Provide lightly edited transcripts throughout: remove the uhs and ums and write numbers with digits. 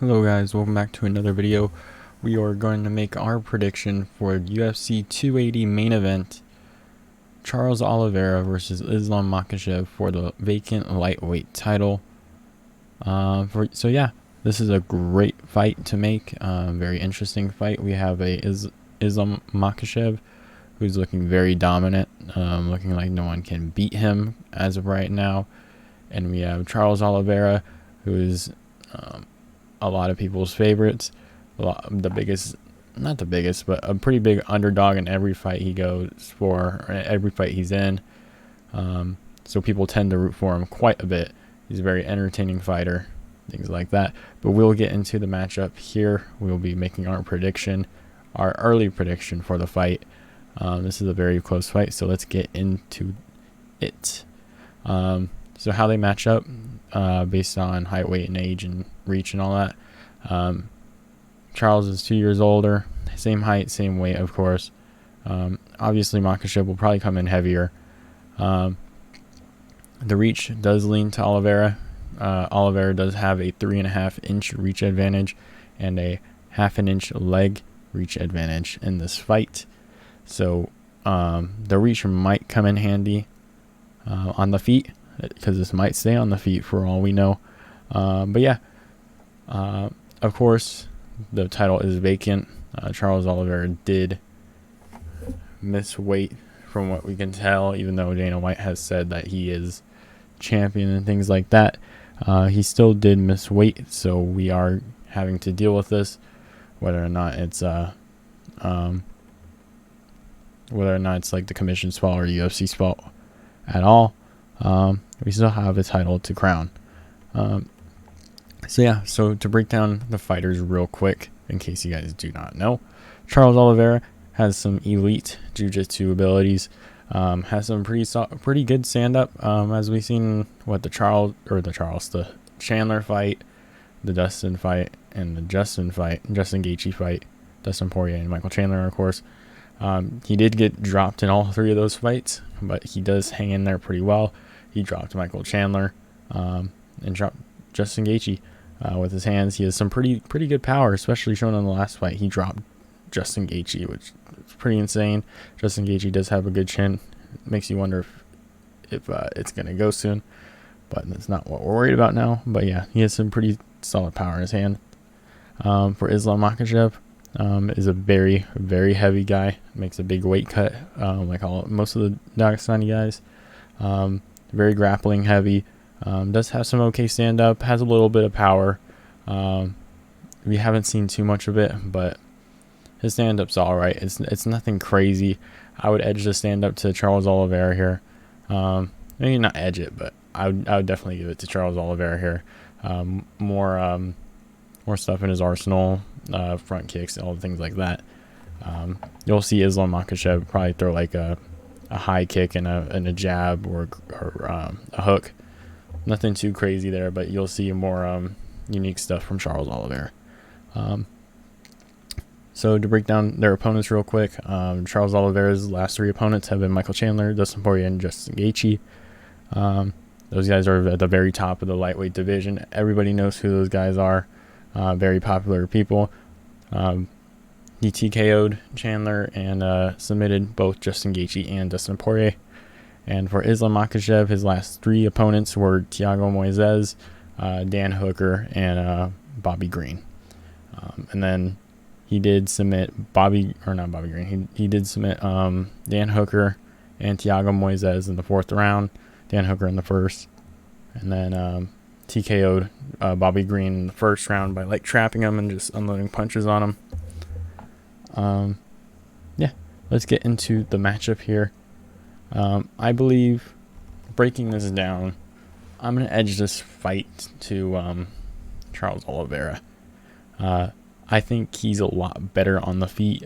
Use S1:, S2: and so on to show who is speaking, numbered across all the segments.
S1: Hello guys, welcome back to another video. We are going to make our prediction for UFC 280 main event, Charles Oliveira versus Islam Makhachev for the vacant lightweight title. This is a great fight to make, very interesting fight. We have Islam Makhachev who's looking very dominant, looking like no one can beat him as of right now. And we have Charles Oliveira, who's a lot of people's favorites, the biggest, not the biggest, but a pretty big underdog in every fight he goes for, every fight he's in. So people tend to root for him quite a bit. He's a very entertaining fighter, things like that. But we'll get into the matchup here. We'll be making our prediction, our early prediction for the fight. This is a very close fight, so let's get into it. So how they match up, based on height, weight, and age, and reach, and all that. Charles is 2 years older, same height, same weight, of course. Obviously, Makhachev will probably come in heavier. The reach does lean to Oliveira. Oliveira does have a 3.5-inch reach advantage and a 1/2 inch leg reach advantage in this fight. So the reach might come in handy on the feet, because this might stay on the feet for all we know. But yeah, of course, the title is vacant. Charles Oliveira did miss weight from what we can tell, even though Dana White has said that he is champion and things like that. He still did miss weight, so we are having to deal with this, whether or not it's like the commission's fault or UFC's fault at all. We still have a title to crown. So to break down the fighters real quick, in case you guys do not know, Charles Oliveira has some elite jiu-jitsu abilities, has some pretty good stand-up, as we've seen what the Chandler fight, the Dustin fight, and the Justin Gaethje fight, Dustin Poirier and Michael Chandler, of course. He did get dropped in all three of those fights, but he does hang in there pretty well. He dropped Michael Chandler, and dropped Justin Gaethje with his hands. He has some pretty good power, especially shown in the last fight. He dropped Justin Gaethje, which is pretty insane. Justin Gaethje does have a good chin. It makes you wonder if it's going to go soon, but that's not what we're worried about now. But yeah, he has some pretty solid power in his hand. For Islam Makhachev, is a very, very heavy guy. Makes a big weight cut, like most of the Dagestani guys. Very grappling heavy. Does have some okay stand up. Has a little bit of power. We haven't seen too much of it, but his stand up's all right. It's nothing crazy. I would edge the stand up to Charles Oliveira here. Maybe not edge it, but I would definitely give it to Charles Oliveira here. More stuff in his arsenal, front kicks, all the things like that. You'll see Islam Makhachev probably throw like a high kick and a jab or a hook. Nothing too crazy there, but you'll see more unique stuff from Charles Oliveira. So to break down their opponents real quick, Charles Oliveira's last three opponents have been Michael Chandler, Dustin Poirier, and Justin Gaethje. Those guys are at the very top of the lightweight division. Everybody knows who those guys are. Very popular people. He TKO'd Chandler and submitted both Justin Gaethje and Dustin Poirier. And for Islam Makhachev, his last three opponents were Thiago Moises, Dan Hooker, and Bobby Green. And then he did submit He did submit Dan Hooker and Thiago Moises in the fourth round. Dan Hooker in the first, and then TKO'd Bobby Green in the first round by like trapping him and just unloading punches on him. Let's get into the matchup here. I believe, breaking this down, I'm going to edge this fight to Charles Oliveira. I think he's a lot better on the feet.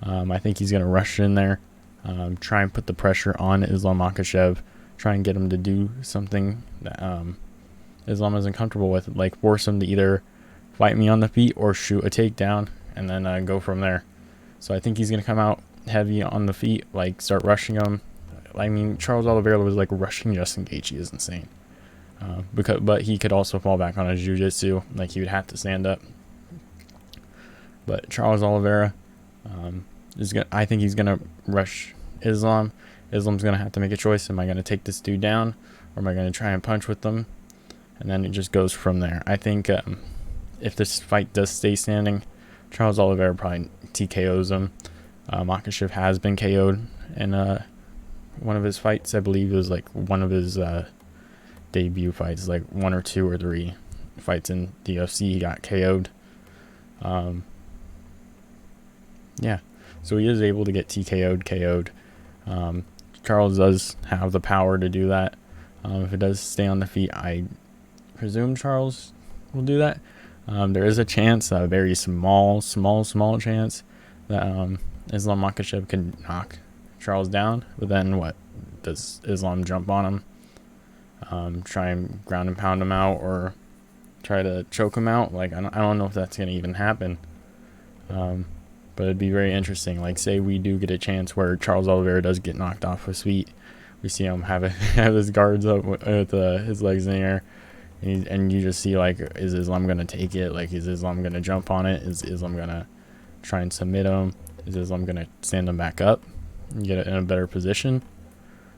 S1: I think he's going to rush in there, try and put the pressure on Islam Makhachev, try and get him to do something that Islam isn't comfortable with, like force him to either fight me on the feet or shoot a takedown and then go from there. So I think he's going to come out heavy on the feet, like start rushing him. I mean, Charles Oliveira was like rushing Justin Gaethje is insane. but he could also fall back on his jiu-jitsu. Like, he would have to stand up. But Charles Oliveira, I think he's gonna rush Islam. Islam's gonna have to make a choice. Am I gonna take this dude down, or am I gonna try and punch with them? And then it just goes from there. I think if this fight does stay standing, Charles Oliveira probably TKOs him. Makhachev has been KO'd in one of his fights. I believe it was like one of his debut fights, like 1 or 2 or 3 fights in the UFC. He got KO'd. Yeah, so he is able to get KO'd. Charles does have the power to do that. If it does stay on the feet, I presume Charles will do that. There is a chance, a very small chance, that Islam Makhachev can knock Charles down. But then what? Does Islam jump on him, try and ground and pound him out, or try to choke him out? Like, I don't know if that's going to even happen. But it'd be very interesting. Like, say we do get a chance where Charles Oliveira does get knocked off his feet. We see him have his guards up with his legs in the air. And you just see, like, is Islam going to take it? Like, is Islam going to jump on it? Is Islam going to try and submit him? Is Islam going to stand him back up and get it in a better position?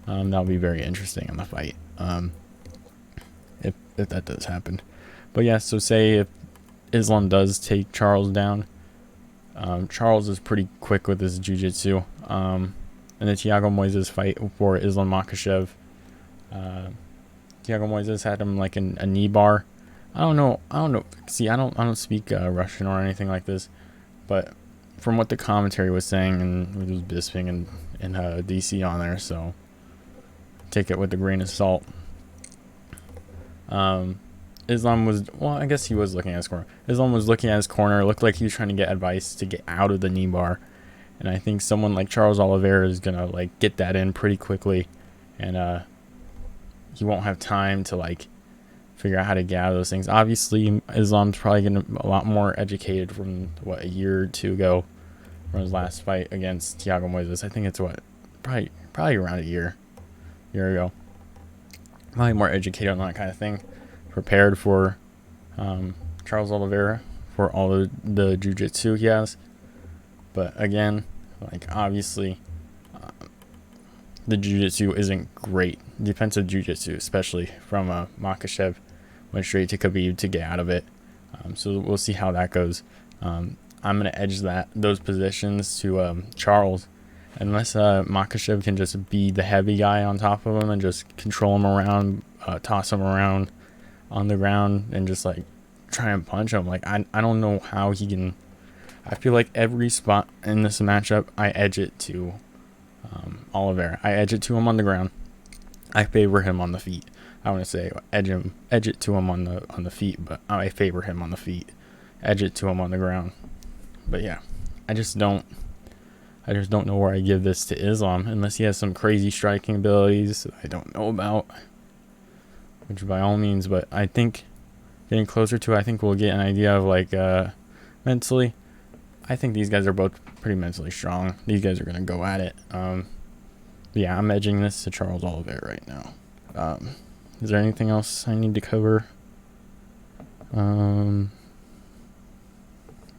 S1: That'll be very interesting in the fight, if that does happen. But yeah, so say if Islam does take Charles down, Charles is pretty quick with his jiu-jitsu. In the Thiago Moises fight for Islam Makhachev, Thiago Moises had him like in a knee bar. I don't know. See, I don't speak Russian or anything like this, but from what the commentary was saying, and it was Bisping and DC on there, so take it with a grain of salt. Islam was, well, I guess he was looking at his corner. Islam was looking at his corner. It looked like he was trying to get advice to get out of the knee bar. And I think someone like Charles Oliveira is going to, like, get that in pretty quickly. And he won't have time to, like, figure out how to get out of those things. Obviously, Islam's probably getting a lot more educated from, a year or 2 ago from his last fight against Thiago Moises. I think it's, probably around a year ago. Probably more educated on that kind of thing. Prepared for Charles Oliveira for all the jiu-jitsu he has. But again, like, obviously, the jiu-jitsu isn't great. Defensive jiu-jitsu, especially from Makhachev, went straight to Khabib to get out of it. So we'll see how that goes. I'm going to edge those positions to Charles, unless Makhachev can just be the heavy guy on top of him and just control him around, toss him around on the ground, and just, like, try and punch him. Like, I don't know how he can. I feel like every spot in this matchup, I edge it to Oliveira. I edge it to him on the ground. I favor him on the feet. I want to say edge it to him on the feet, but I favor him on the feet. Edge it to him on the ground. But yeah, I just don't know where I give this to Islam, unless he has some crazy striking abilities that I don't know about, which by all means. But I think getting closer to it, I think we'll get an idea of, like, mentally. I think these guys are both pretty mentally strong. These guys are going to go at it. But yeah, I'm edging this to Charles Oliveira right now. Is there anything else I need to cover?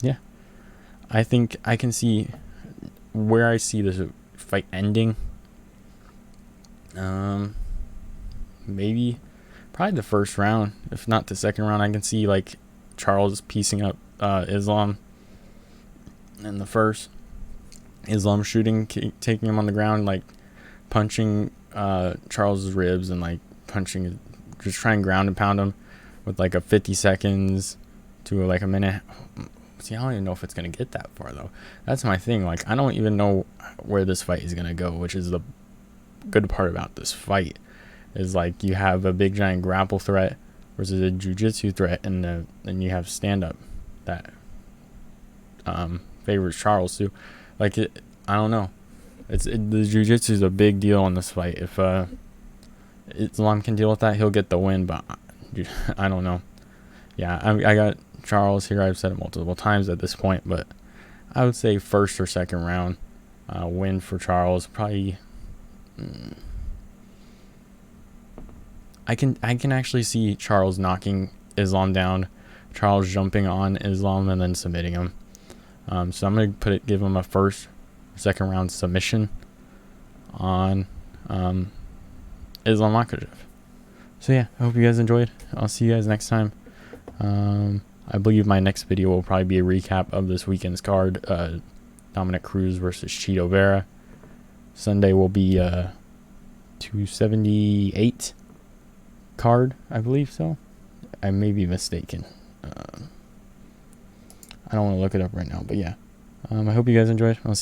S1: Yeah. I think I can see where I see this fight ending. Maybe probably the first round, if not the second round. I can see, like, Charles piecing up Islam in the first. Islam shooting, taking him on the ground, like, punching Charles's ribs and, like, punching, just try and ground and pound him with, like, a 50 seconds to, like, a minute. See, I don't even know if it's going to get that far, though. That's my thing. Like, I don't even know where this fight is going to go, which is the good part about this fight. Is, like, you have a big giant grapple threat versus a jiu-jitsu threat, and then you have stand-up that favors Charles too. Like, I don't know. The jiu-jitsu is a big deal in this fight. If Islam can deal with that, he'll get the win. But I don't know. Yeah, I got Charles here. I've said it multiple times at this point, but I would say first or second round win for Charles. Probably. I can actually see Charles knocking Islam down, Charles jumping on Islam and then submitting him. So I'm gonna give him a second round submission on Islam Makhachev. So yeah, I hope you guys enjoyed. I'll see you guys next time. I believe my next video will probably be a recap of this weekend's card. Dominic Cruz versus Chito Vera. Sunday will be 278 card, I believe so. I may be mistaken. I don't want to look it up right now, but yeah. I hope you guys enjoyed. I'll see you guys.